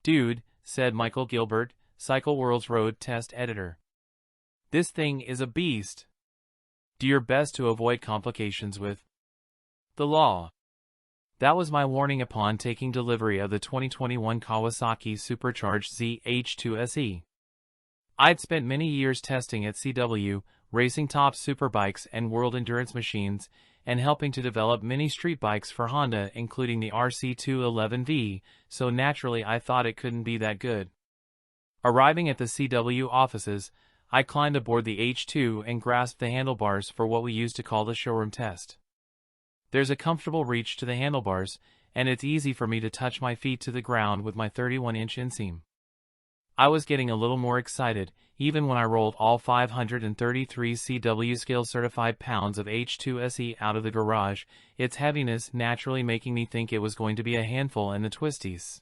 Dude, said Michael Gilbert, Cycle World's road test editor. This thing is a beast. Do your best to avoid complications with the law. That was my warning upon taking delivery of the 2021 Kawasaki supercharged Z H2 SE. I'd spent many years testing at CW, racing top superbikes and world endurance machines, and helping to develop many street bikes for Honda, including the RC211V, so naturally I thought it couldn't be that good. Arriving at the CW offices, I climbed aboard the H2 and grasped the handlebars for what we used to call the showroom test. There's a comfortable reach to the handlebars, and it's easy for me to touch my feet to the ground with my 31-inch inseam. I was getting a little more excited, even when I rolled all 533 CW scale certified pounds of H2 SE out of the garage, its heaviness naturally making me think it was going to be a handful in the twisties.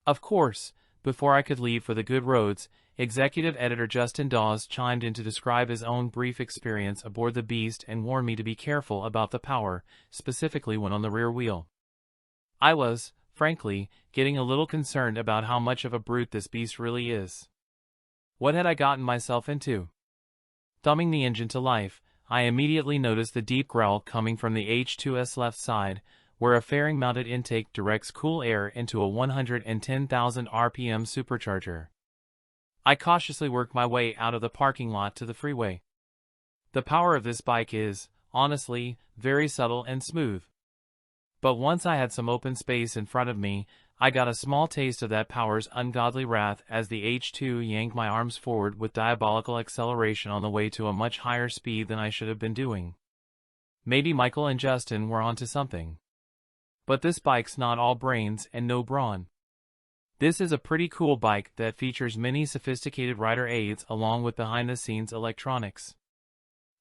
Of course, before I could leave for the good roads, executive editor Justin Dawes chimed in to describe his own brief experience aboard the beast and warned me to be careful about the power, specifically when on the rear wheel. I was, frankly, getting a little concerned about how much of a brute this beast really is. What had I gotten myself into? Thumbing the engine to life, I immediately noticed the deep growl coming from the H2's left side, where a fairing-mounted intake directs cool air into a 110,000 RPM supercharger. I cautiously worked my way out of the parking lot to the freeway. The power of this bike is, honestly, very subtle and smooth. But once I had some open space in front of me, I got a small taste of that power's ungodly wrath as the H2 yanked my arms forward with diabolical acceleration on the way to a much higher speed than I should have been doing. Maybe Michael and Justin were onto something. But this bike's not all brains and no brawn. This is a pretty cool bike that features many sophisticated rider aids along with behind-the-scenes electronics.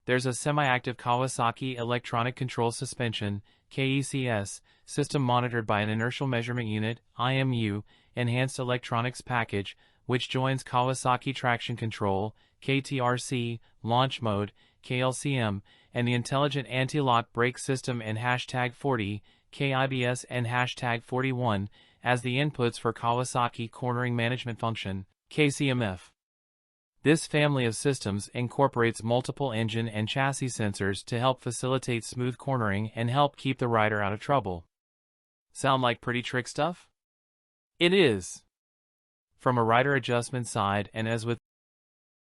There's a semi-active Kawasaki electronic control suspension, KECS, system monitored by an inertial measurement unit, IMU, enhanced electronics package, which joins Kawasaki traction control, KTRC, launch mode, KLCM, and the intelligent anti-lock brake system and #40, KIBS and #41, as the inputs for Kawasaki cornering management function, KCMF. This family of systems incorporates multiple engine and chassis sensors to help facilitate smooth cornering and help keep the rider out of trouble. Sound like pretty trick stuff? It is. From a rider adjustment side, and as with